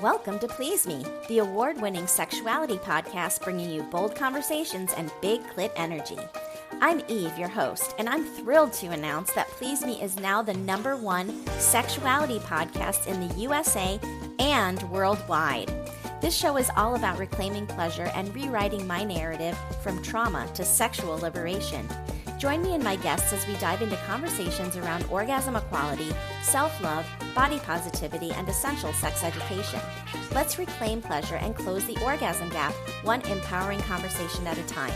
Welcome to Please Me, the award-winning sexuality podcast bringing you bold conversations and big clit energy. I'm Eve, your host, and I'm thrilled to announce that Please Me is now the #1 sexuality podcast in the USA and worldwide. This show is all about reclaiming pleasure and rewriting my narrative from trauma to sexual liberation. Join me and my guests as we dive into conversations around orgasm equality, self-love, body positivity, and essential sex education. Let's reclaim pleasure and close the orgasm gap, one empowering conversation at a time.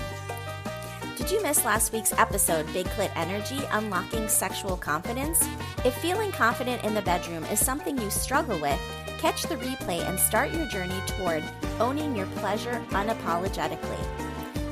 Did you miss last week's episode, Big Clit Energy, Unlocking Sexual Confidence? If feeling confident in the bedroom is something you struggle with, catch the replay and start your journey toward owning your pleasure unapologetically.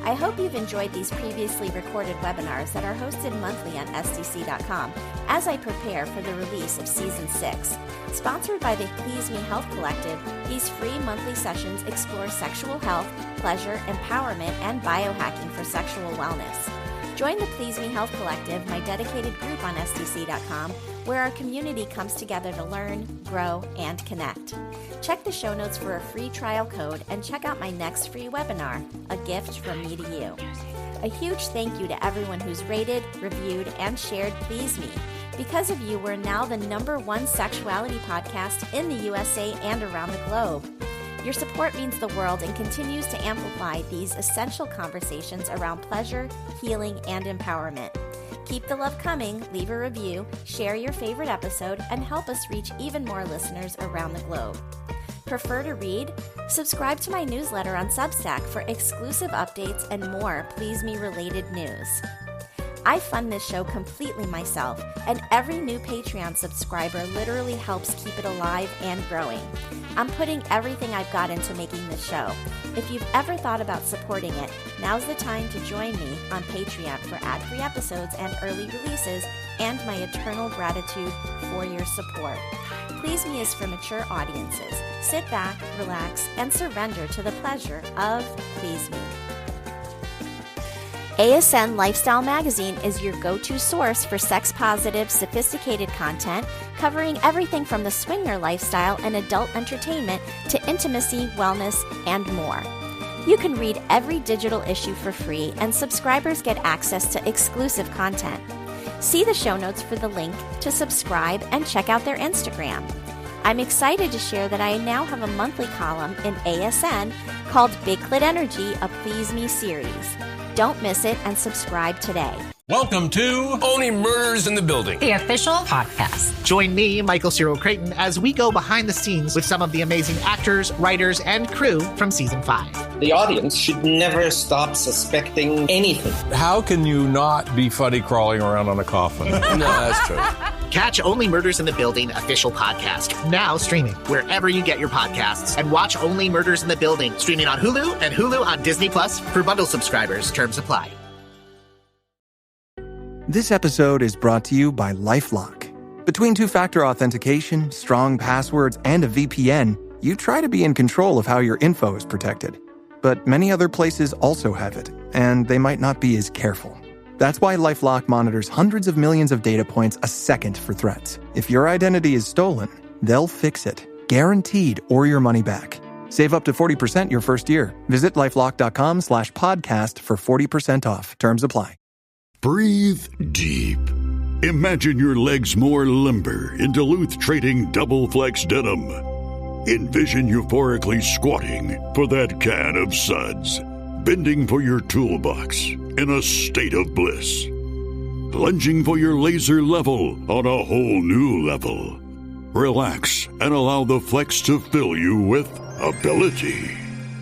I hope you've enjoyed these previously recorded webinars that are hosted monthly on SDC.com as I prepare for the release of Season 6. Sponsored by the Please Me Health Collective, these free monthly sessions explore sexual health, pleasure, empowerment, and biohacking for sexual wellness. Join the Please Me Health Collective, my dedicated group on SDC.com, where our community comes together to learn, grow, and connect. Check the show notes for a free trial code and check out my next free webinar, A Gift from Me to You. A huge thank you to everyone who's rated, reviewed, and shared Please Me. Because of you, we're now the #1 sexuality podcast in the USA and around the globe. Your support means the world and continues to amplify these essential conversations around pleasure, healing, and empowerment. Keep the love coming, leave a review, share your favorite episode, and help us reach even more listeners around the globe. Prefer to read? Subscribe to my newsletter on Substack for exclusive updates and more Please Me related news. I fund this show completely myself, and every new Patreon subscriber literally helps keep it alive and growing. I'm putting everything I've got into making this show. If you've ever thought about supporting it, now's the time to join me on Patreon for ad-free episodes and early releases, and my eternal gratitude for your support. Please Me is for mature audiences. Sit back, relax, and surrender to the pleasure of Please Me. ASN Lifestyle Magazine is your go-to source for sex-positive, sophisticated content covering everything from the swinger lifestyle and adult entertainment to intimacy, wellness, and more. You can read every digital issue for free, and subscribers get access to exclusive content. See the show notes for the link to subscribe and check out their Instagram. I'm excited to share that I now have a monthly column in ASN called Big Clit Energy, a Please Me series. Don't miss it and subscribe today. Welcome to Only Murders in the Building, the official podcast. Join me, Michael Cyril Creighton, as we go behind the scenes with some of the amazing actors, writers, and crew from Season 5. The audience should never stop suspecting anything. How can you not be funny crawling around on a coffin? No, that's true. Catch Only Murders in the Building official podcast, now streaming wherever you get your podcasts. And watch Only Murders in the Building, streaming on Hulu and Hulu on Disney Plus for bundle subscribers. Terms apply. This episode is brought to you by LifeLock. Between two-factor authentication, strong passwords, and a VPN, you try to be in control of how your info is protected. But many other places also have it, and they might not be as careful. That's why LifeLock monitors hundreds of millions of data points a second for threats. If your identity is stolen, they'll fix it, guaranteed, or your money back. Save up to 40% your first year. Visit LifeLock.com/podcast for 40% off. Terms apply. Breathe deep. Imagine your legs more limber in Duluth Trading Double Flex Denim. Envision euphorically squatting for that can of suds. Bending for your toolbox in a state of bliss. Lunging for your laser level on a whole new level. Relax and allow the flex to fill you with ability.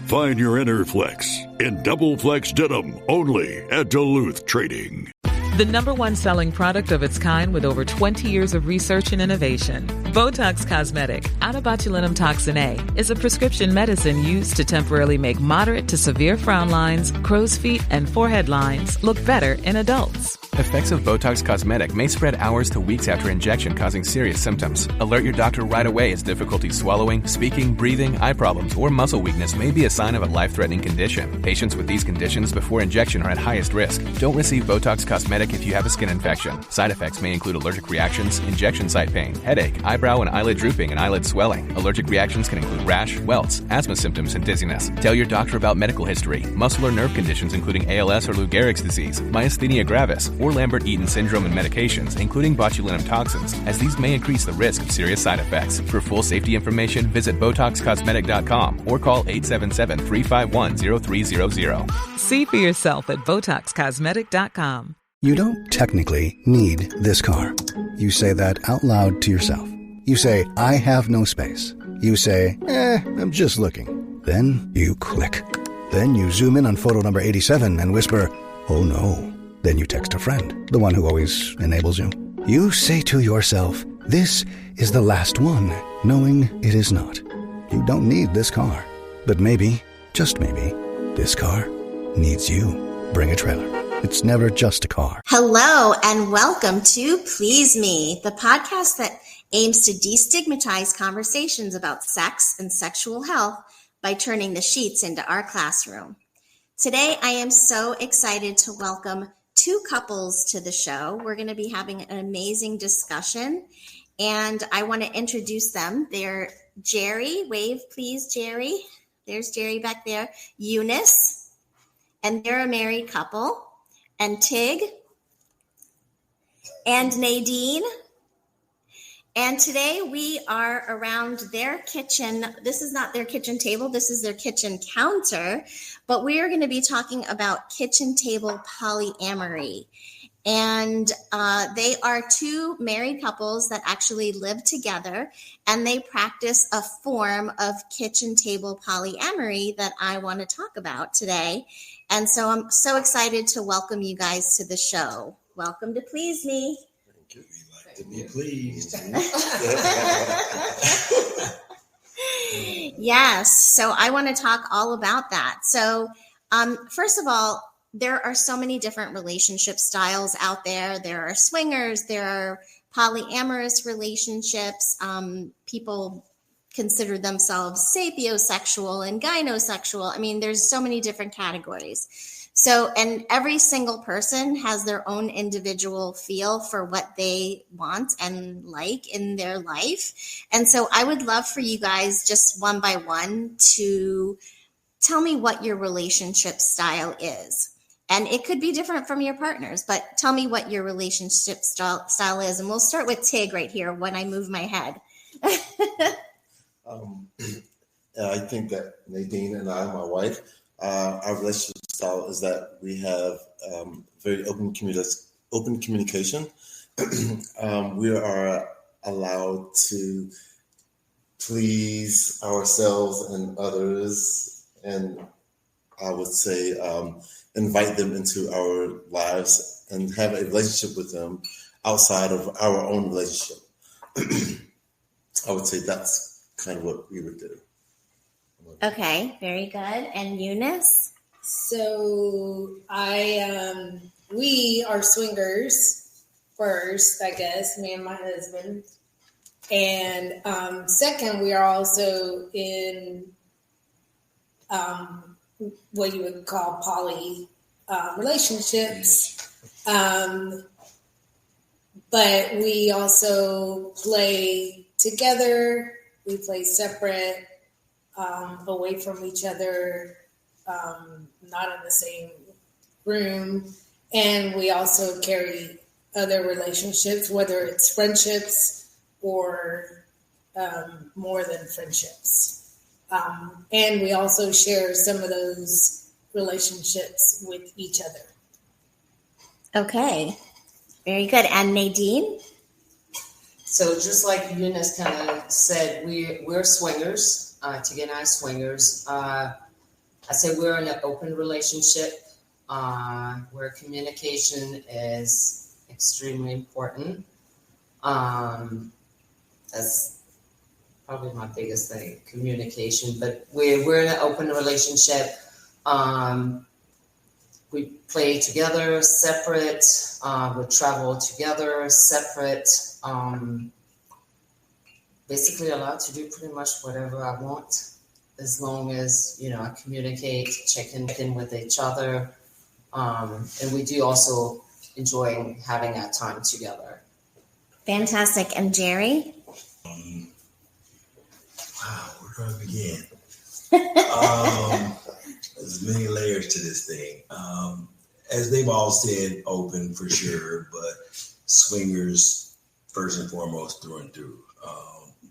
Find your inner flex in Double Flex Denim only at Duluth Trading. The #1 selling product of its kind with over 20 years of research and innovation. Botox Cosmetic, out of botulinum toxin A, is a prescription medicine used to temporarily make moderate to severe frown lines, crow's feet, and forehead lines look better in adults. Effects of Botox Cosmetic may spread hours to weeks after injection, causing serious symptoms. Alert your doctor right away as difficulty swallowing, speaking, breathing, eye problems, or muscle weakness may be a sign of a life-threatening condition. Patients with these conditions before injection are at highest risk. Don't receive Botox Cosmetic Cosmetic if you have a skin infection. Side effects may include allergic reactions, injection site pain, headache, eyebrow and eyelid drooping, and eyelid swelling. Allergic reactions can include rash, welts, asthma symptoms, and dizziness. Tell your doctor about medical history, muscle or nerve conditions including ALS or Lou Gehrig's disease, myasthenia gravis, or Lambert-Eaton syndrome, and medications, including botulinum toxins, as these may increase the risk of serious side effects. For full safety information, visit BotoxCosmetic.com or call 877-351-0300. See for yourself at BotoxCosmetic.com. You don't technically need this car. You say that out loud to yourself. You say, I have no space. You say, I'm just looking. Then you click. Then you zoom in on photo number 87 and whisper, oh no. Then you text a friend, the one who always enables you. You say to yourself, this is the last one, knowing it is not. You don't need this car. But maybe, just maybe, this car needs you. Bring a trailer. It's never just a car. Hello and welcome to Please Me, the podcast that aims to destigmatize conversations about sex and sexual health by turning the sheets into our classroom. Today, I am so excited to welcome two couples to the show. We're going to be having an amazing discussion, and I want to introduce them. They're Jerry. Wave, please, Jerry. There's Jerry back there. Eunice, and they're a married couple. And Tig and Nadine. And today we are around their kitchen. This is not their kitchen table. This is their kitchen counter. But we are going to be talking about kitchen table polyamory. And they are two married couples that actually live together, and they practice a form of kitchen table polyamory that I want to talk about today. And so I'm so excited to welcome you guys to the show. Welcome to Please Me. Thank you. We like to be pleased. Yes. So I want to talk all about that. So first of all, there are so many different relationship styles out there. There are swingers, there are polyamorous relationships. People consider themselves sapiosexual and gynosexual. I mean, there's so many different categories. So, and every single person has their own individual feel for what they want and like in their life. And so I would love for you guys just one by one to tell me what your relationship style is. And it could be different from your partners, but tell me what your relationship style is. And we'll start with Tig right here when I move my head. I think that Nadine and I, my wife, our relationship style is that we have very open communication. We are allowed to please ourselves and others, and I would say invite them into our lives and have a relationship with them outside of our own relationship. I would say that's kind of what we would do. Okay, very good. And Eunice? So we are swingers first, I guess, me and my husband. And second, we are also in what you would call poly relationships. But we also play together. We play separate, away from each other, not in the same room. And we also carry other relationships, whether it's friendships or more than friendships. And we also share some of those relationships with each other. Okay, very good. And Nadine? So just like Eunice kind of said, we're swingers. Tig and I swingers. I say we're in an open relationship where communication is extremely important. That's probably my biggest thing, communication. But we're in an open relationship. We play together, separate. We travel together, separate. Basically allowed to do pretty much whatever I want, as long as, I communicate, check in with each other. And we do also enjoying having that time together. Fantastic. And Jerry? Wow, where do I begin? There's many layers to this thing. As they've all said, open for sure, but swingers first and foremost through and through.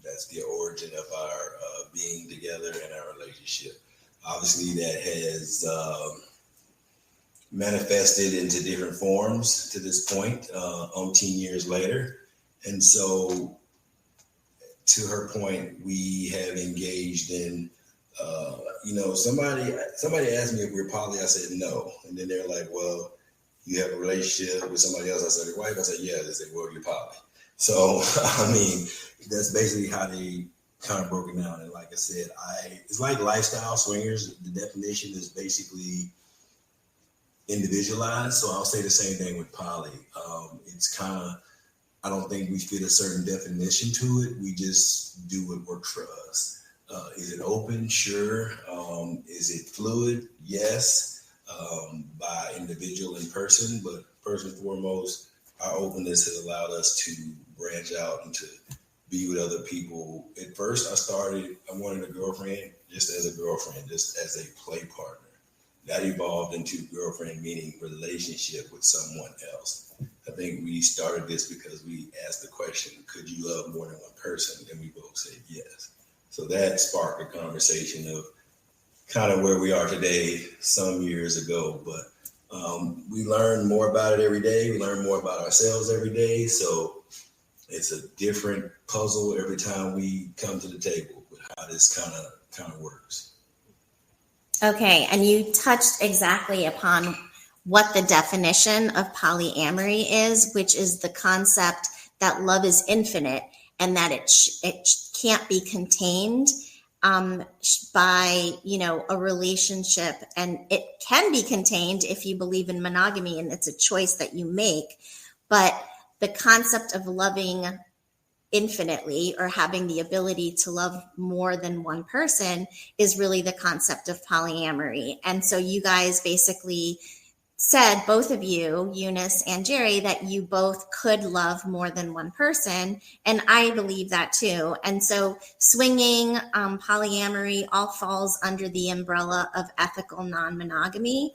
That's the origin of our being together and our relationship. Obviously, that has manifested into different forms to this point, 18 years later. And so, to her point, we have engaged in, somebody asked me if we're poly. I said no. And then they're like, well, you have a relationship with somebody else. I said, your wife? I said, yeah. They said, well, you're poly. So, I mean, that's basically how they kind of broke it down. And like I said, it's like lifestyle swingers. The definition is basically individualized. So I'll say the same thing with poly. It's kind of, I don't think we fit a certain definition to it. We just do what works for us. Is it open? Sure. Is it fluid? Yes. By individual and person, but first and foremost, our openness has allowed us to branch out and to be with other people. At first, I wanted a girlfriend just as a girlfriend, just as a play partner. That evolved into girlfriend, meaning relationship with someone else. I think we started this because we asked the question, could you love more than one person? And we both said yes. So that sparked a conversation of kind of where we are today some years ago. But we learn more about it every day. We learn more about ourselves every day. So it's a different puzzle every time we come to the table with how this kind of works. Okay, and you touched exactly upon what the definition of polyamory is, which is the concept that love is infinite and that it can't be contained by, a relationship. And it can be contained if you believe in monogamy and it's a choice that you make. But the concept of loving infinitely or having the ability to love more than one person is really the concept of polyamory. And so you guys basically said, both of you, Eunice and Jerry, that you both could love more than one person. And I believe that too. And so swinging, polyamory all falls under the umbrella of ethical non-monogamy.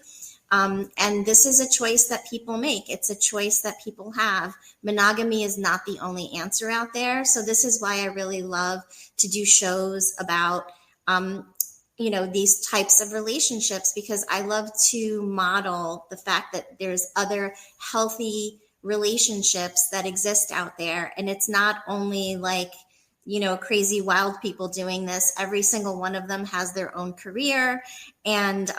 And this is a choice that people make. It's a choice that people have. Monogamy is not the only answer out there. So this is why I really love to do shows about, these types of relationships, because I love to model the fact that there's other healthy relationships that exist out there. And it's not only like, crazy wild people doing this. Every single one of them has their own career. And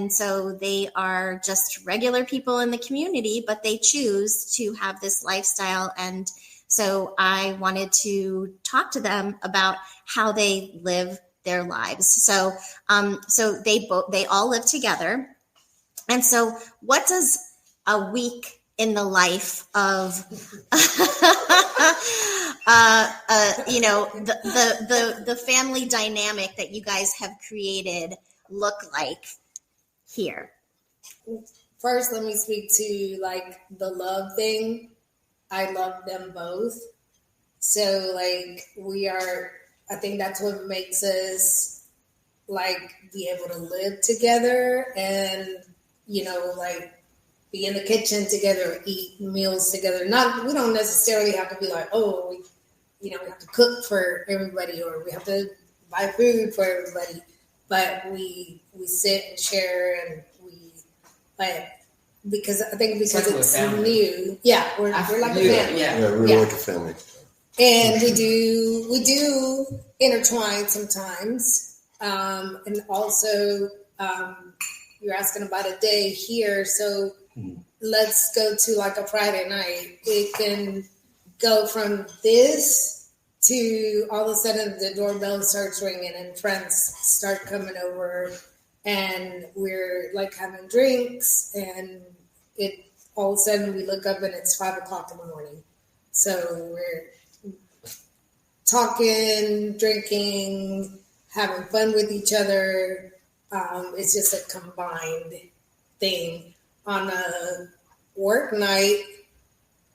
so they are just regular people in the community, but they choose to have this lifestyle. And so I wanted to talk to them about how they live their lives. So they all live together. And so what does a week in the life of the family dynamic that you guys have created look like here? First, let me speak to like the love thing. I love them both. So I think that's what makes us like be able to live together and, be in the kitchen together, eat meals together. We don't necessarily have to be like, we have to cook for everybody or we have to buy food for everybody. But we sit and share and because it's new. Yeah, we're like a family. Yeah, we're like a family. And we do intertwine sometimes. And also, you're asking about a day here. So let's go to like a Friday night. It can go from this to all of a sudden the doorbell starts ringing and friends start coming over and we're like having drinks and all of a sudden we look up and it's 5:00 in the morning. So we're talking, drinking, having fun with each other. It's just a combined thing. On a work night,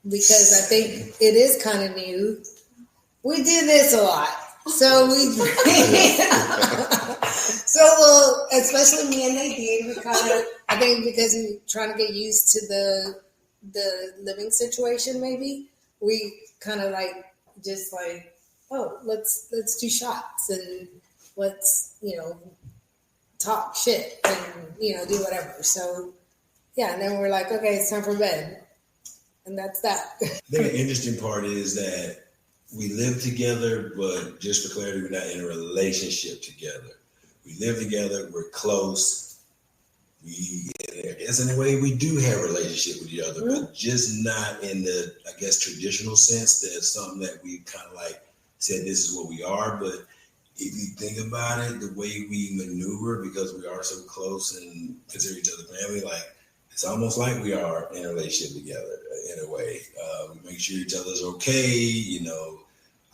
because I think it is kind of new. We do this a lot. So well, especially me and Nadine, we kind of, I think because we're trying to get used to the living situation, maybe we kind of like just like, oh, let's do shots and let's, talk shit and, do whatever. So yeah, and then we're like, okay, it's time for bed. And that's that. I think the interesting part is that we live together, but just for clarity, we're not in a relationship together. We live together, we're close. I guess in a way we do have a relationship with each other, but just not in the, I guess, traditional sense. That's something that we kind of like said, this is what we are. But if you think about it, the way we maneuver, because we are so close and consider each other family, like it's almost like we are in a relationship together in a way. We make sure each other's okay.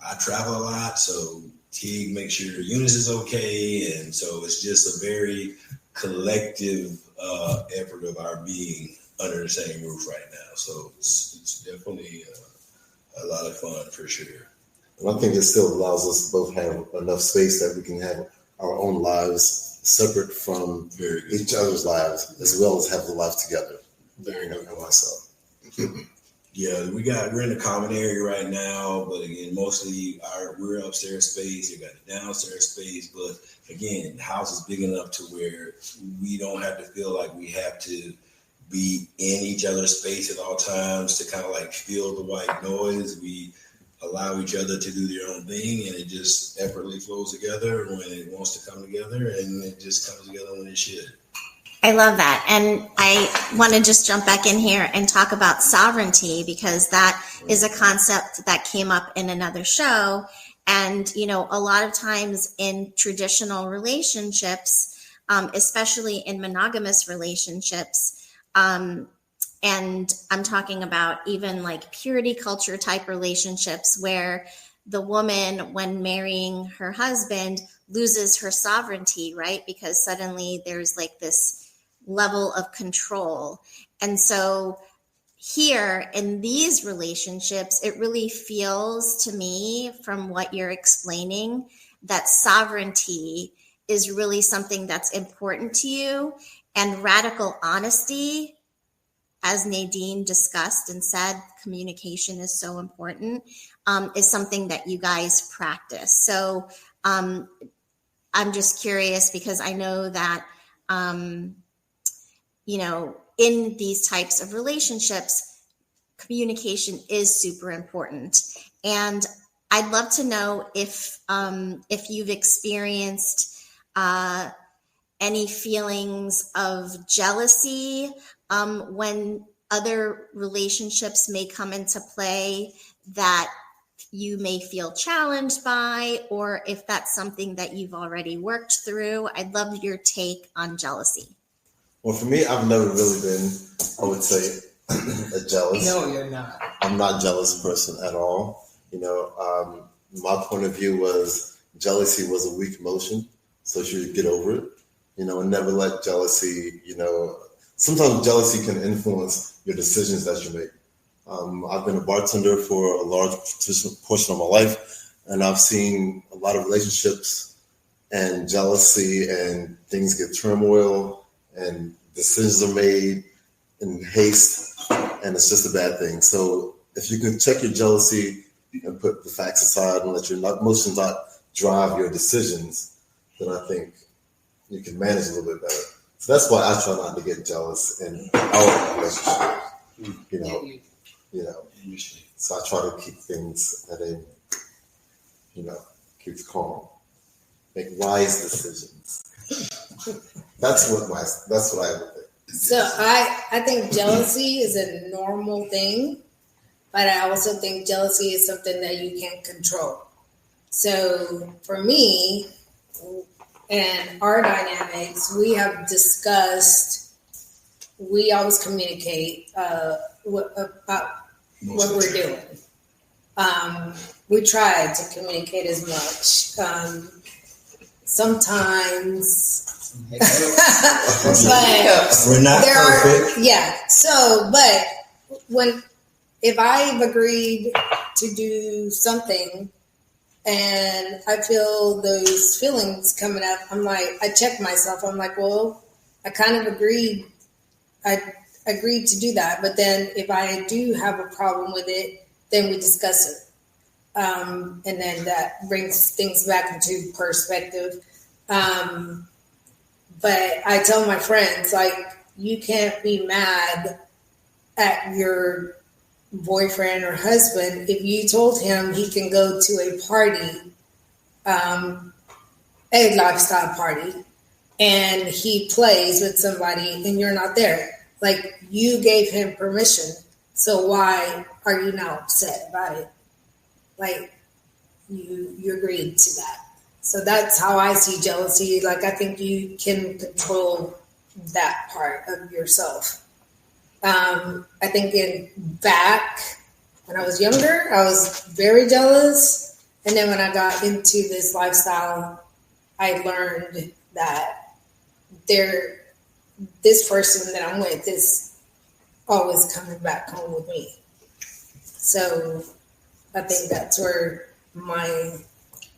I travel a lot, so Teague makes sure Eunice is okay. And so it's just a very collective effort of our being under the same roof right now. So it's definitely a lot of fun for sure. And I think it still allows us both have enough space that we can have our own lives separate from each other's lives, as well as have the life together. And myself. Yeah, we're in a common area right now, but again, mostly we're upstairs space. You got the downstairs space, but again, the house is big enough to where we don't have to feel like we have to be in each other's space at all times to kind of like feel the white noise. We allow each other to do their own thing, and it just effortlessly flows together when it wants to come together, and it just comes together when it should. I love that. And I want to just jump back in here and talk about sovereignty, because that is a concept that came up in another show. And, a lot of times in traditional relationships, especially in monogamous relationships, and I'm talking about even like purity culture type relationships where the woman, when marrying her husband, loses her sovereignty, right? Because suddenly there's like this level of control. And so here in these relationships, it really feels to me from what you're explaining that sovereignty is really something that's important to you, and radical honesty, as Nadine discussed and said, communication is so important, is something that you guys practice. So I'm just curious, because I know that, in these types of relationships, communication is super important. And I'd love to know if you've experienced any feelings of jealousy when other relationships may come into play that you may feel challenged by, or if that's something that you've already worked through. I'd love your take on jealousy. Well, for me, I've never really been, I would say, a jealous. No, you're not. I'm not a jealous person at all. My point of view was jealousy was a weak emotion, so you should get over it, and never let jealousy, sometimes jealousy can influence your decisions that you make. I've been a bartender for a large portion of my life, and I've seen a lot of relationships and jealousy, and things get turmoil, and decisions are made in haste, and it's just a bad thing. So if you can check your jealousy and put the facts aside and let your emotions not drive your decisions, then I think you can manage a little bit better. So that's why I try not to get jealous in our relationship. So I try to keep things at a, keep calm, make wise decisions. That's what I would think. So I think jealousy is a normal thing, but I also think jealousy is something that you can't control. So for me and our dynamics, we have discussed, we always communicate about what we're doing. We try to communicate as much. Sometimes, but we're not perfect. But if I've agreed to do something and I feel those feelings coming up, I'm like, I check myself. I'm like, well, I kind of agreed. I agreed to do that. But then if I do have a problem with it, then we discuss it. And then that brings things back into perspective. But I tell my friends, like, you can't be mad at your boyfriend or husband if you told him he can go to a party, a lifestyle party, and he plays with somebody and you're not there. Like, you gave him permission, so why are you now upset about it? Like, you agreed to that. So that's how I see jealousy. Like, I think you can control that part of yourself. I think back when I was younger, I was very jealous. And then when I got into this lifestyle, I learned that this person that I'm with is always coming back home with me. So I think that's where my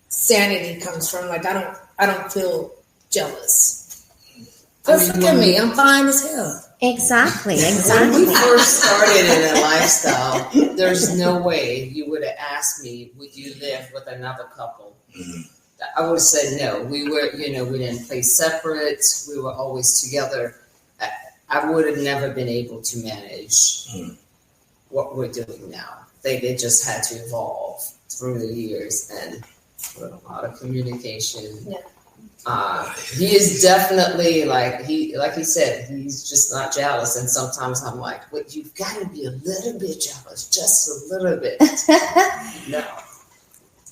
sanity comes from. Like, I don't feel jealous. But look at me, I'm fine as hell. Exactly. When we first started in a lifestyle, there's no way you would have asked me, would you live with another couple? I would have said no. We were, we didn't play separate. We were always together. I would have never been able to manage what we're doing now. They just had to evolve through the years and with a lot of communication. Yeah. He is definitely like he said, he's just not jealous. And sometimes I'm like, well, you've got to be a little bit jealous, just a little bit. No.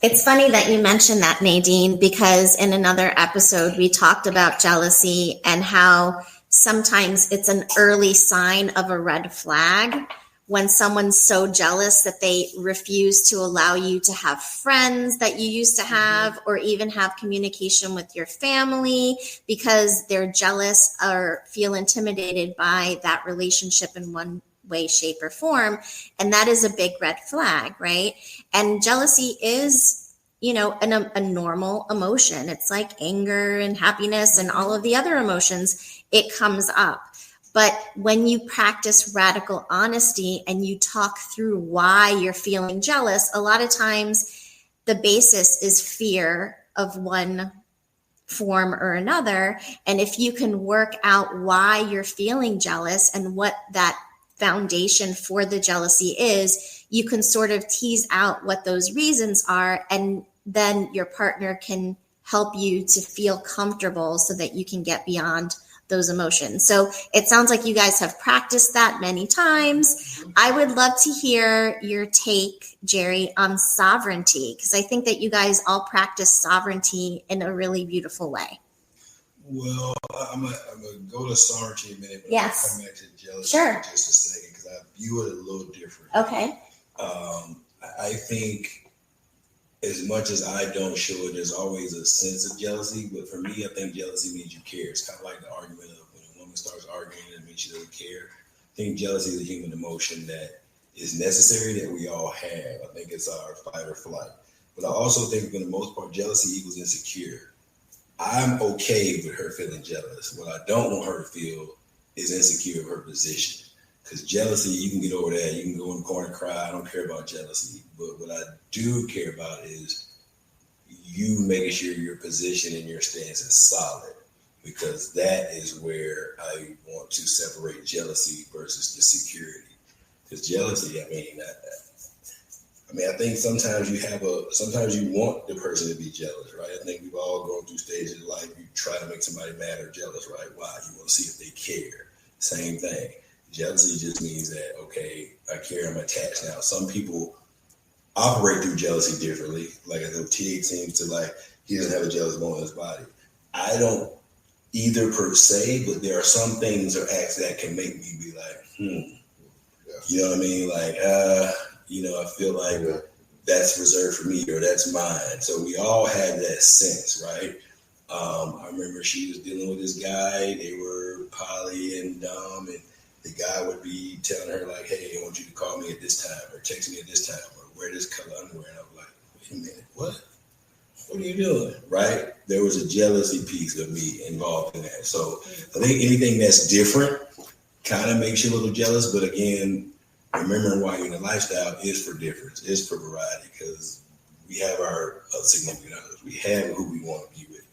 It's funny that you mentioned that, Nadine, because in another episode, we talked about jealousy and how sometimes it's an early sign of a red flag when someone's so jealous that they refuse to allow you to have friends that you used to have, or even have communication with your family because they're jealous or feel intimidated by that relationship in one way, shape, or form. And that is a big red flag, right? And jealousy is, a normal emotion. It's like anger and happiness and all of the other emotions. It comes up. But when you practice radical honesty and you talk through why you're feeling jealous, a lot of times the basis is fear of one form or another. And if you can work out why you're feeling jealous and what that foundation for the jealousy is, you can sort of tease out what those reasons are, and then your partner can help you to feel comfortable so that you can get beyond those emotions. So it sounds like you guys have practiced that many times. I would love to hear your take, Jerry, on sovereignty, because I think that you guys all practice sovereignty in a really beautiful way. Well, I'm gonna go to sovereignty in a minute, but yes. I'll come back to jealousy for just a second because I view it a little different. Okay. I think as much as I don't show it, there's always a sense of jealousy. But for me, I think jealousy means you care. It's kind of like the argument of when a woman starts arguing, it means she doesn't care. I think jealousy is a human emotion that is necessary, that we all have. I think it's our fight or flight. But I also think for the most part, jealousy equals insecure. I'm okay with her feeling jealous. What I don't want her to feel is insecure of her position. Because jealousy, you can get over that. You can go in the corner and cry. I don't care about jealousy. But what I do care about is you making sure your position and your stance is solid. Because that is where I want to separate jealousy versus the security. Because jealousy, I think sometimes you want the person to be jealous, right? I think we've all gone through stages of life. You try to make somebody mad or jealous, right? Why? You want to see if they care. Same thing. Jealousy just means that, okay, I care, I'm attached now. Some people operate through jealousy differently. Like I know Tig seems to he doesn't have a jealous bone in his body. I don't either per se, but there are some things or acts that can make me be like, You know what I mean? I feel like that's reserved for me or that's mine. So we all have that sense, right? I remember she was dealing with this guy. They were poly and dumb, and the guy would be telling her like, hey, I want you to call me at this time or text me at this time or wear this color underwear. And I'm like, wait a minute, what? What are you doing? Right? There was a jealousy piece of me involved in that. So I think anything that's different kind of makes you a little jealous. But again, remembering why you're in the lifestyle is for difference, is for variety, because we have our significant others. We have who we want to be with.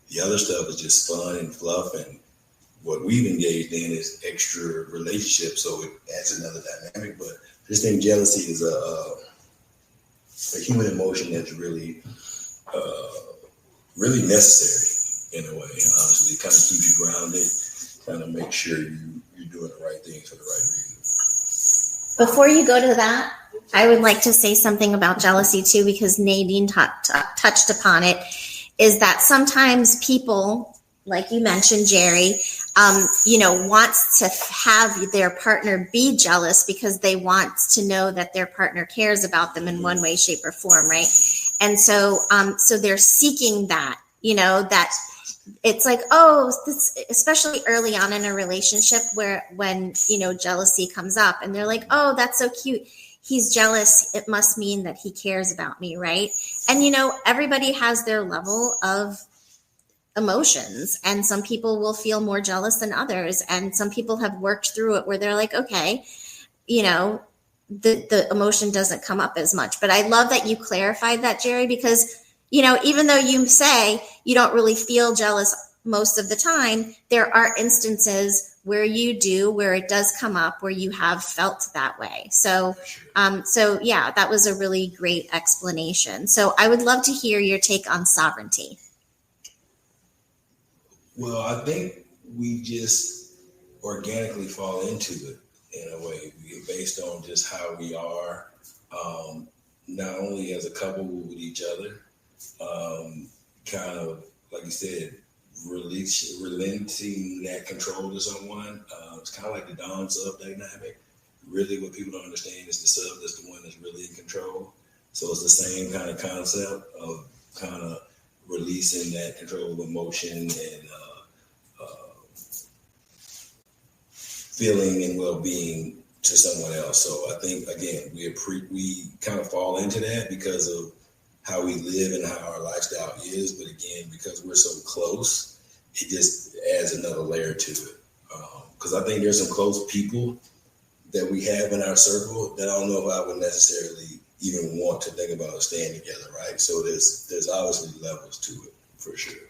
The other stuff is just fun and fluff, and what we've engaged in is extra relationships, so it adds another dynamic. But I just think jealousy is a human emotion that's really necessary in a way. Honestly, it kind of keeps you grounded, kind of make sure you're doing the right things for the right reasons. Before you go to that, I would like to say something about jealousy too, because Nadine touched upon it, is that sometimes people, like you mentioned, Jerry, wants to have their partner be jealous because they want to know that their partner cares about them in one way, shape, or form, right? And so they're seeking that, that it's like, especially early on in a relationship when jealousy comes up and they're like, oh, that's so cute. He's jealous. It must mean that he cares about me, right? And, everybody has their level of emotions, and some people will feel more jealous than others. And some people have worked through it where they're like, okay, the emotion doesn't come up as much. But I love that you clarified that, Jerry, because, even though you say you don't really feel jealous most of the time, there are instances where it does come up, where you have felt that way. So yeah, that was a really great explanation. So I would love to hear your take on sovereignty. Well, I think we just organically fall into it in a way, based on just how we are, not only as a couple with each other, kind of, like you said, relenting that control to someone. It's kind of like the Dom sub dynamic. Really, what people don't understand is the sub that's the one that's really in control. So it's the same kind of concept of kind of releasing that control of emotion and feeling and well-being to someone else. So I think, again, we kind of fall into that because of how we live and how our lifestyle is. But again, because we're so close, it just adds another layer to it. Because I think there's some close people that we have in our circle that I don't know if I would necessarily even want to think about staying together, right? So there's obviously levels to it, for sure.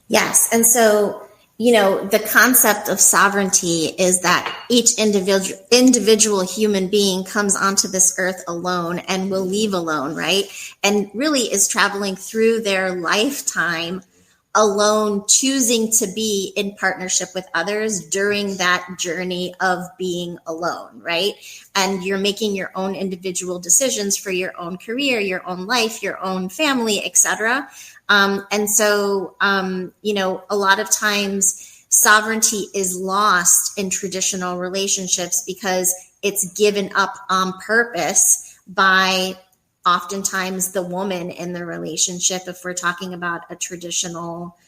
Yes. And so, the concept of sovereignty is that each individual human being comes onto this earth alone and will leave alone, right? And really is traveling through their lifetime alone, choosing to be in partnership with others during that journey of being alone, right? And you're making your own individual decisions for your own career, your own life, your own family, etc. And so, a lot of times sovereignty is lost in traditional relationships because it's given up on purpose by oftentimes the woman in the relationship. If we're talking about a traditional,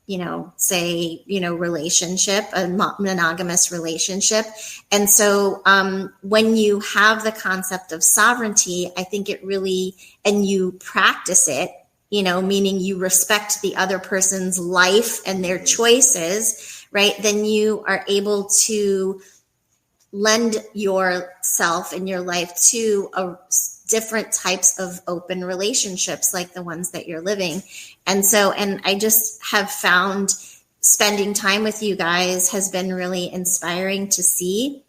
relationship, a monogamous relationship. And so when you have the concept of sovereignty, I think it really, and you practice it, meaning you respect the other person's life and their choices, right? Then you are able to lend yourself and your life to different types of open relationships like the ones that you're living. And I just have found spending time with you guys has been really inspiring to see,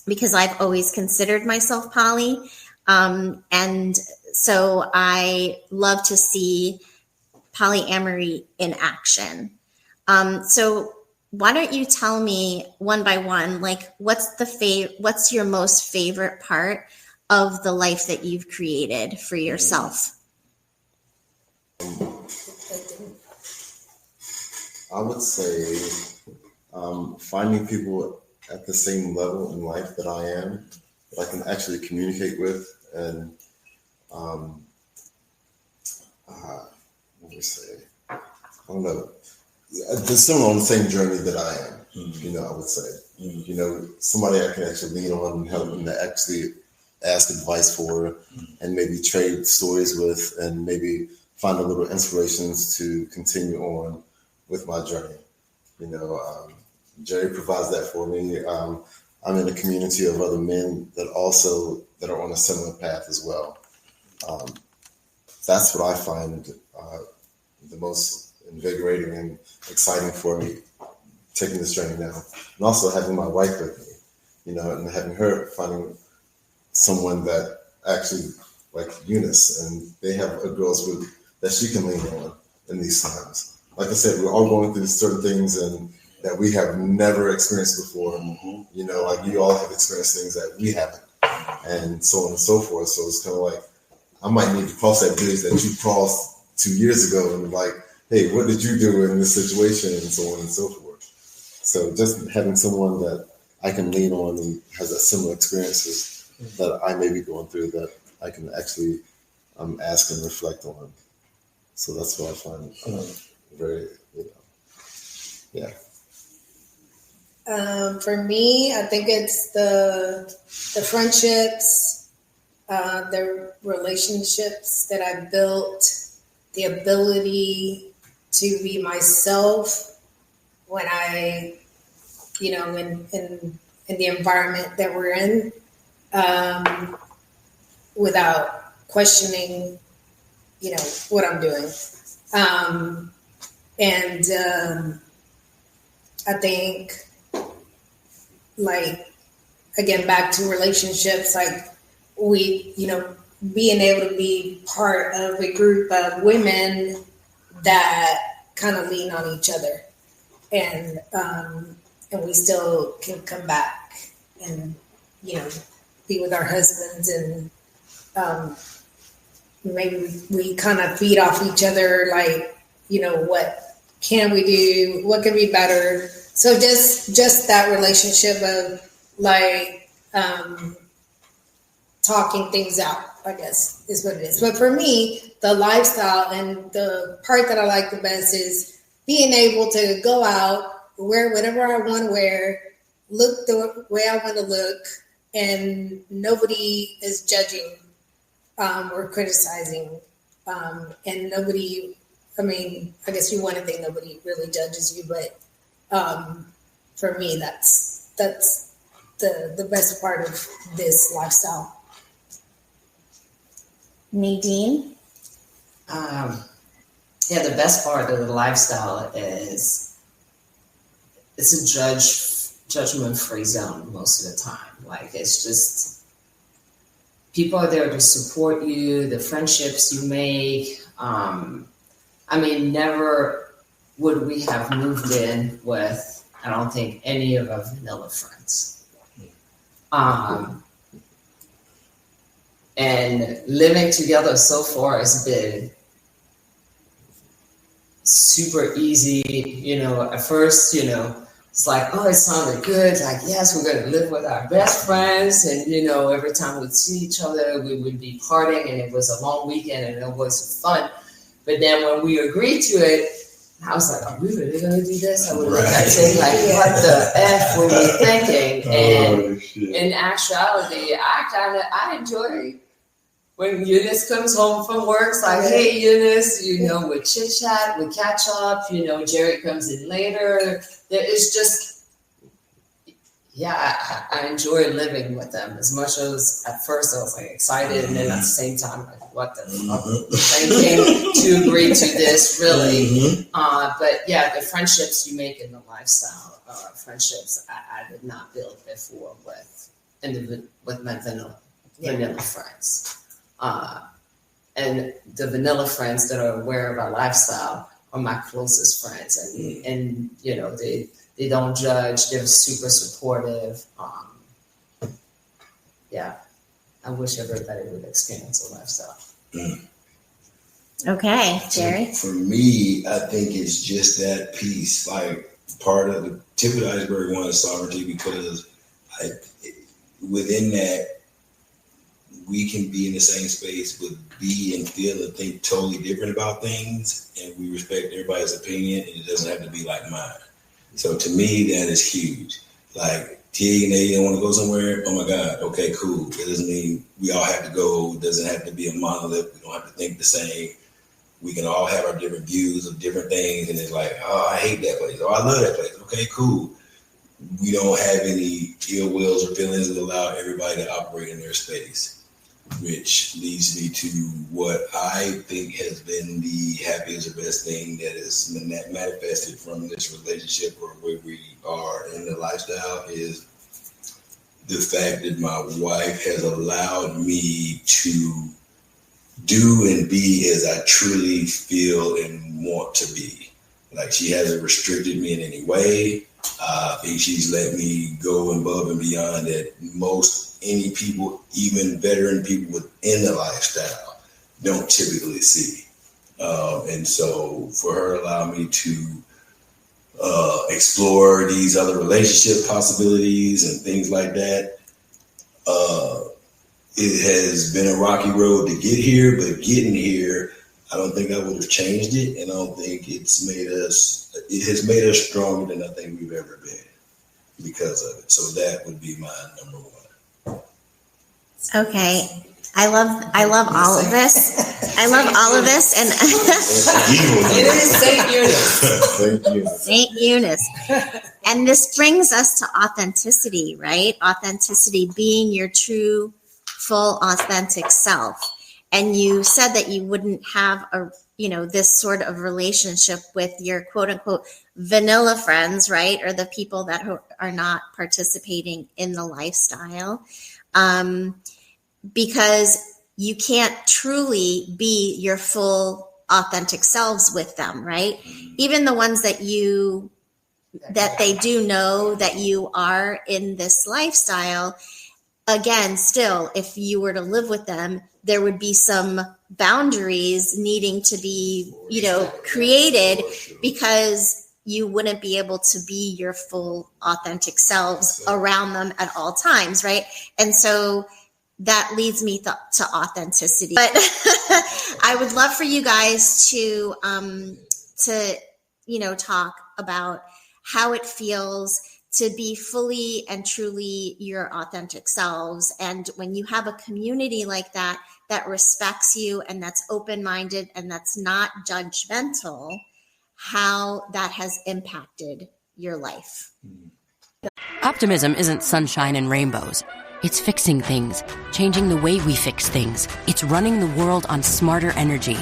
because I've always considered myself poly. And so I love to see polyamory in action. So why don't you tell me one by one, like what's your most favorite part of the life that you've created for yourself? I would say finding people at the same level in life that I am, that I can actually communicate with, and what would I say? I don't know. They're still on the same journey that I am, I would say, somebody I can actually lean on and help them to actually ask advice for, and maybe trade stories with, and maybe find a little inspirations to continue on with my journey. Jerry provides that for me. I'm in a community of other men that are on a similar path as well. That's what I find the most invigorating and exciting for me, taking this journey now. And also having my wife with me, and having her finding someone that actually, like Eunice, and they have a girls group that she can lean on in these times. Like I said, we're all going through certain things and that we have never experienced before. Like you all have experienced things that we haven't, and so on and so forth. So it's kind of like, I might need to cross that bridge that you crossed 2 years ago, and like, hey, what did you do in this situation, and so on and so forth. So just having someone that I can lean on and has a similar experiences that I may be going through, that I can actually ask and reflect on. So that's what I find very, yeah. For me, I think it's the friendships, the relationships that I've built, the ability to be myself when I, in the environment that we're in, without questioning, what I'm doing. I think, like, again, back to relationships, like we, being able to be part of a group of women that kind of lean on each other, and we still can come back and, be with our husbands, and maybe we kind of feed off each other, like, what can we do? What can be better? So just that relationship of like talking things out, I guess, is what it is. But for me, the lifestyle and the part that I like the best is being able to go out, wear whatever I want to wear, look the way I want to look, and nobody is judging or criticizing. And nobody, I guess you want to think nobody really judges you, but for me, that's the best part of this lifestyle. Nadine? The best part of the lifestyle is it's a judgment-free zone most of the time. Like, it's just people are there to support you, the friendships you make. Never would we have moved in with, I don't think, any of our vanilla friends. And living together so far has been super easy. At first, it's like, oh, it sounded good. Like, yes, we're going to live with our best friends. And, every time we'd see each other, we would be partying, and it was a long weekend and it was fun. But then when we agreed to it, I was like, are we really going to do this? I would look at it like, what the F were we thinking? And in actuality, I enjoy when Eunice comes home from work. It's like, hey, Eunice, we chit chat, we catch up, Jerry comes in later. It's just, I enjoy living with them as much as at first I was like excited, and then at the same time, like, what the fuck? I came to agree to this, really. But the friendships you make in the lifestyle are friendships I did not build before with my vanilla friends. And the vanilla friends that are aware of our lifestyle are my closest friends, and they don't judge. They're super supportive. I wish everybody would experience a lifestyle. Okay, Jerry. For me, I think it's just that piece. Like, part of the tip of the iceberg one is sovereignty, because within that, we can be in the same space, but be and feel and think totally different about things, and we respect everybody's opinion, and it doesn't have to be like mine. So to me, that is huge. Like, Tig and Nadine want to go somewhere. Oh my God. Okay, cool. It doesn't mean we all have to go. It doesn't have to be a monolith. We don't have to think the same. We can all have our different views of different things. And it's like, oh, I hate that place. Oh, I love that place. Okay, cool. We don't have any ill wills or feelings that allow everybody to operate in their space, which leads me to what I think has been the happiest or best thing that is manifested from this relationship or where we are in the lifestyle is the fact that my wife has allowed me to do and be as I truly feel and want to be. Like, she hasn't restricted me in any way. I think she's let me go above and beyond that most any people, even veteran people within the lifestyle, don't typically see. And so for her allow me to explore these other relationship possibilities and things like that, it has been a rocky road to get here, but getting here, I don't think I would have changed it. And I don't think it has made us stronger than I think we've ever been because of it. So that would be my number one. Okay. I love all of this. I love all of this. And it is St. Eunice. St. Eunice. And this brings us to authenticity, right? Authenticity being your true, full, authentic self. And you said that you wouldn't have this sort of relationship with your quote unquote vanilla friends, right? Or the people that are not participating in the lifestyle. Because you can't truly be your full authentic selves with them, right? Even the ones that they do know that you are in this lifestyle. Again, still, if you were to live with them, there would be some boundaries needing to be, created because you wouldn't be able to be your full authentic selves around them at all times, right? And so that leads me to authenticity. But I would love for you guys to talk about how it feels to be fully and truly your authentic selves. And when you have a community like that respects you and that's open-minded and that's not judgmental, how that has impacted your life. Optimism isn't sunshine and rainbows. It's fixing things, changing the way we fix things. It's running the world on smarter energy.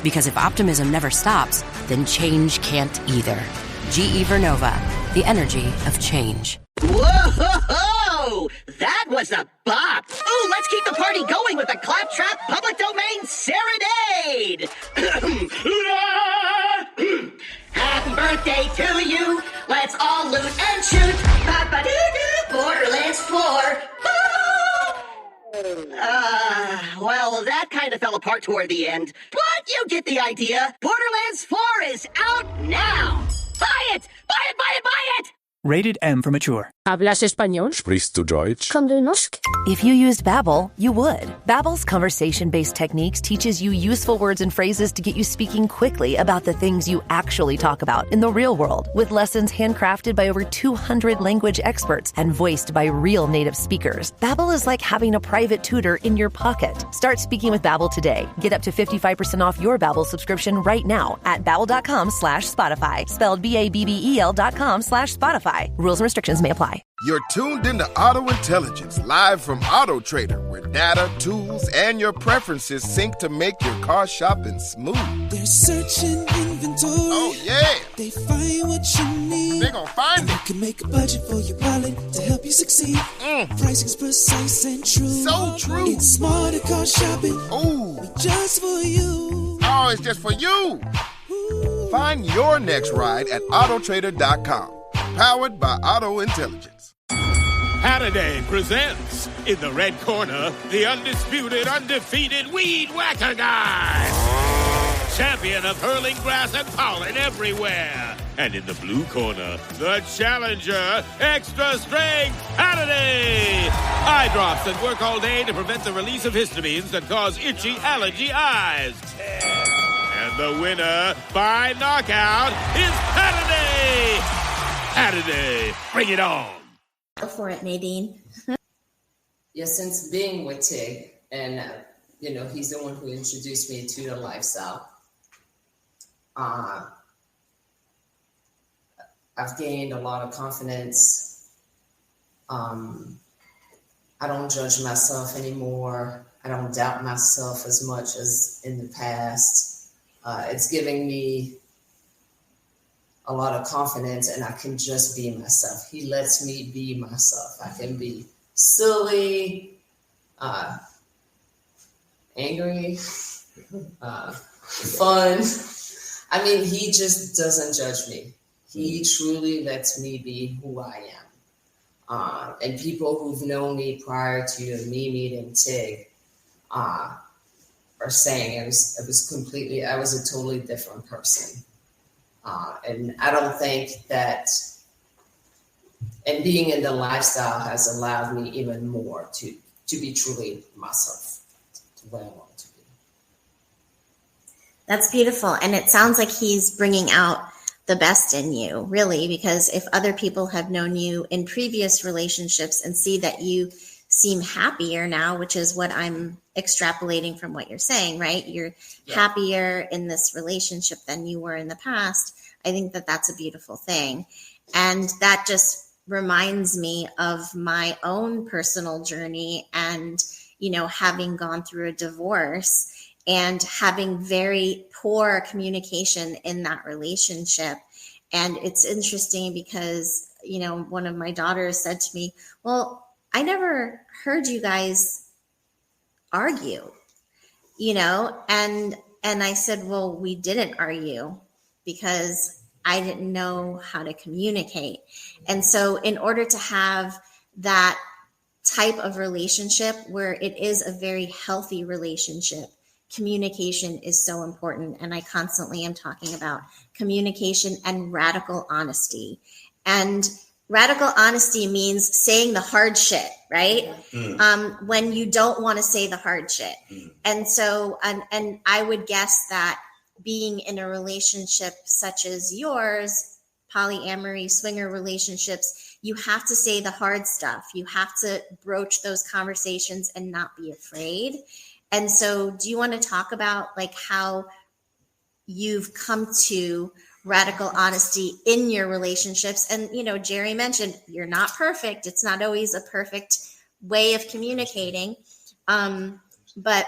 Because if optimism never stops, then change can't either. GE Vernova, the energy of change. Whoa! That was a bop! Ooh, let's keep the party going with the Claptrap Public Domain Serenade! Happy birthday to you! Let's all loot and shoot! Ba-ba-doo-doo! Borderlands 4! Well, that kind of fell apart toward the end. But you get the idea. Borderlands 4 is out now! Buy it! Buy it, buy it, buy it! Rated M for mature. ¿Hablas español? Sprichst du Deutsch? Komm du norsk? If you used Babbel, you would. Babbel's conversation-based techniques teaches you useful words and phrases to get you speaking quickly about the things you actually talk about in the real world, with lessons handcrafted by over 200 language experts and voiced by real native speakers. Babbel is like having a private tutor in your pocket. Start speaking with Babbel today. Get up to 55% off your Babbel subscription right now at babbel.com/Spotify. Spelled BABBEL.com/Spotify. Rules and restrictions may apply. You're tuned into Auto Intelligence, live from Auto Trader, where data, tools, and your preferences sync to make your car shopping smooth. They're searching inventory. Oh, yeah. They find what you need. They're gonna find it. You can make a budget for your wallet to help you succeed. Pricing's precise and true. So true. It's smarter car shopping. Ooh. Just for you. Oh, it's just for you. Ooh. Find your next ride at autotrader.com. Powered by Auto Intelligence. Holiday presents, in the red corner, the undisputed, undefeated Weed Whacker Guy. Champion of hurling grass and pollen everywhere. And in the blue corner, the challenger, extra strength Holiday. Eye drops that work all day to prevent the release of histamines that cause itchy allergy eyes. And the winner by knockout is Holiday. Saturday. Bring it on. Go for it, Nadine. Yeah, since being with Tig, and he's the one who introduced me to the lifestyle. I've gained a lot of confidence. I don't judge myself anymore. I don't doubt myself as much as in the past. It's giving me a lot of confidence, and I can just be myself. He lets me be myself. I can be silly, angry, fun. I mean, he just doesn't judge me. He truly lets me be who I am. And people who've known me prior to me meeting Tig are saying I was a totally different person. And I don't think that, and being in the lifestyle has allowed me even more to be truly myself, to where I want to be. That's beautiful. And it sounds like he's bringing out the best in you, really, because if other people have known you in previous relationships and see that you seem happier now, which is what I'm extrapolating from what you're saying, right? You're happier in this relationship than you were in the past. I think that that's a beautiful thing. And that just reminds me of my own personal journey and, having gone through a divorce and having very poor communication in that relationship. And it's interesting because, one of my daughters said to me, well, I never heard you guys argue, and I said, well, we didn't argue because I didn't know how to communicate. And so in order to have that type of relationship where it is a very healthy relationship, communication is so important. And I constantly am talking about communication and radical honesty. And radical honesty means saying the hard shit, right? When you don't want to say the hard shit. And so, and I would guess that being in a relationship such as yours, polyamory, swinger relationships, you have to say the hard stuff. You have to broach those conversations and not be afraid. And so do you want to talk about like how you've come to radical honesty in your relationships? And, Jerry mentioned you're not perfect. It's not always a perfect way of communicating. But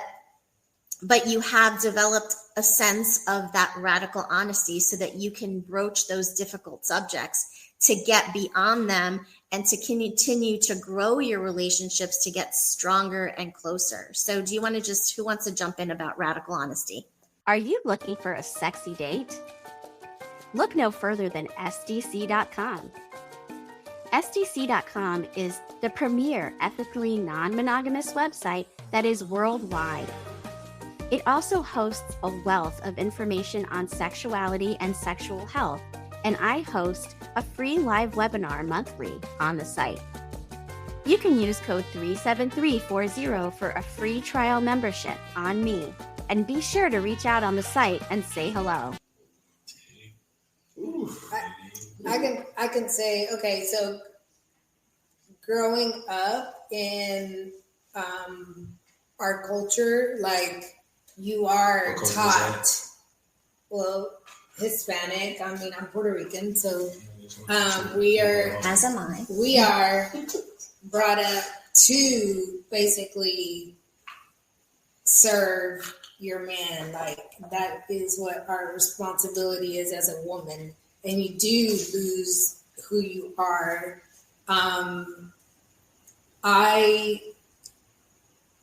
you have developed a sense of that radical honesty so that you can broach those difficult subjects to get beyond them and to continue to grow your relationships to get stronger and closer. So do you want to who wants to jump in about radical honesty? Are you looking for a sexy date? Look no further than SDC.com. SDC.com is the premier ethically non-monogamous website that is worldwide. It also hosts a wealth of information on sexuality and sexual health, and I host a free live webinar monthly on the site. You can use code 37340 for a free trial membership on me, and be sure to reach out on the site and say hello. I can say, okay, so growing up in our culture, like you are taught, well, Hispanic, I mean, I'm Puerto Rican, so we are, as am I, we are brought up to basically serve your man. Like that is what our responsibility is as a woman. And you do lose who you are.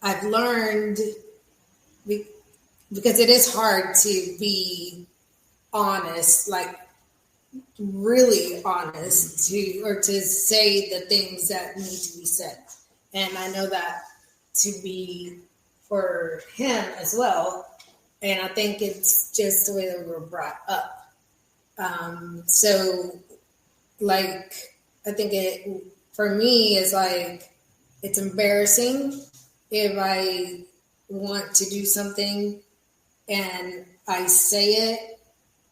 I've learned, because it is hard to be honest, like really honest, to say the things that need to be said. And I know that to be for him as well. And I think it's just the way that we're brought up. So like, I think it, for me, is like, it's embarrassing if I want to do something and I say it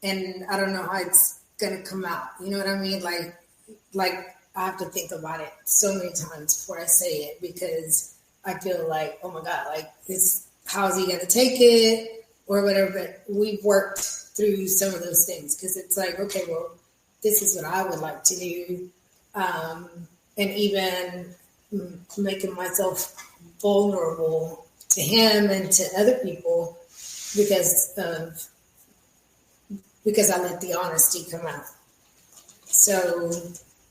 and I don't know how it's going to come out. You know what I mean? Like, like, I have to think about it so many times before I say it, because I feel like, oh my God, like, how's he going to take it or whatever. But we've worked through some of those things, because it's like, okay, well, this is what I would like to do. And even making myself vulnerable to him and to other people because I let the honesty come out. So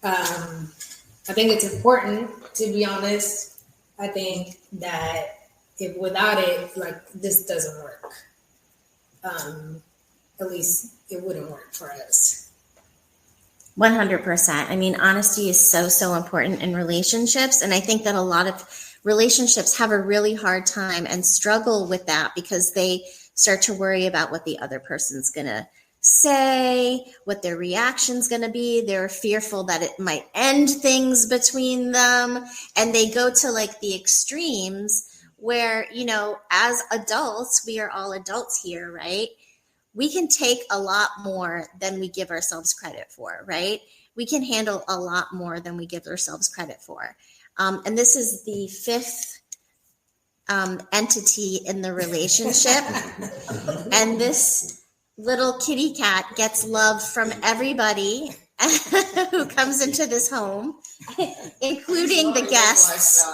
I think it's important to be honest. I think that if without it, like, this doesn't work. At least it wouldn't work for us. 100%. I mean, honesty is so, so important in relationships. And I think that a lot of relationships have a really hard time and struggle with that because they start to worry about what the other person's going to say, what their reaction's going to be. They're fearful that it might end things between them. And they go to like the extremes where, you know, as adults, we are all adults here, right? We can take a lot more than we give ourselves credit for, right? We can handle a lot more than we give ourselves credit for. And this is the fifth entity in the relationship. And this little kitty cat gets love from everybody who comes into this home, including the guests.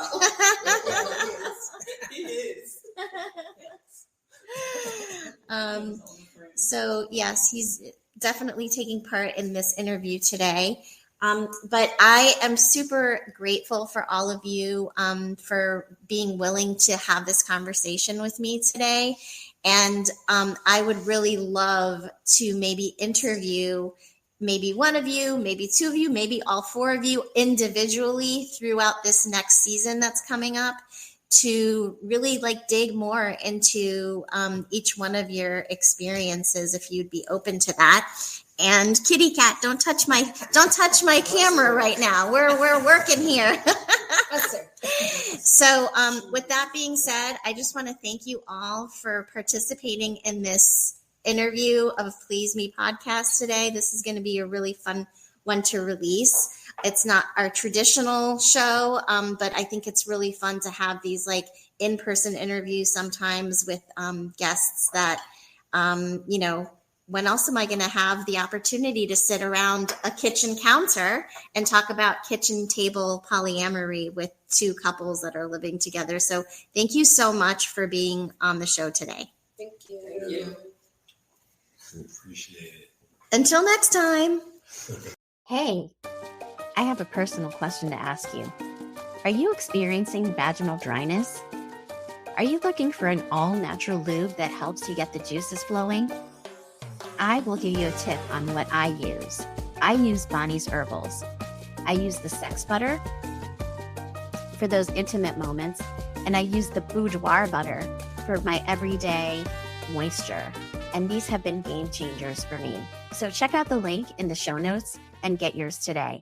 So yes, he's definitely taking part in this interview today. But I am super grateful for all of you for being willing to have this conversation with me today. And I would really love to maybe interview maybe one of you, maybe two of you, maybe all four of you individually throughout this next season that's coming up, to really like dig more into each one of your experiences, if you'd be open to that. And kitty cat, don't touch my camera right now. We're working here. So with that being said, I just want to thank you all for participating in this interview of Please Me podcast today. This is going to be a really fun one to release. It's not our traditional show, but I think it's really fun to have these like in-person interviews sometimes with guests that, you know, when else am I going to have the opportunity to sit around a kitchen counter and talk about kitchen table polyamory with two couples that are living together? So thank you so much for being on the show today. Thank you. Thank you. Appreciate it. Until next time. Hey, I have a personal question to ask you. Are you experiencing vaginal dryness? Are you looking for an all-natural lube that helps you get the juices flowing? I will give you a tip on what I use. I use Bonnie's Herbals. I use the sex butter for those intimate moments, and I use the boudoir butter for my everyday moisture. And these have been game changers for me. So check out the link in the show notes and get yours today.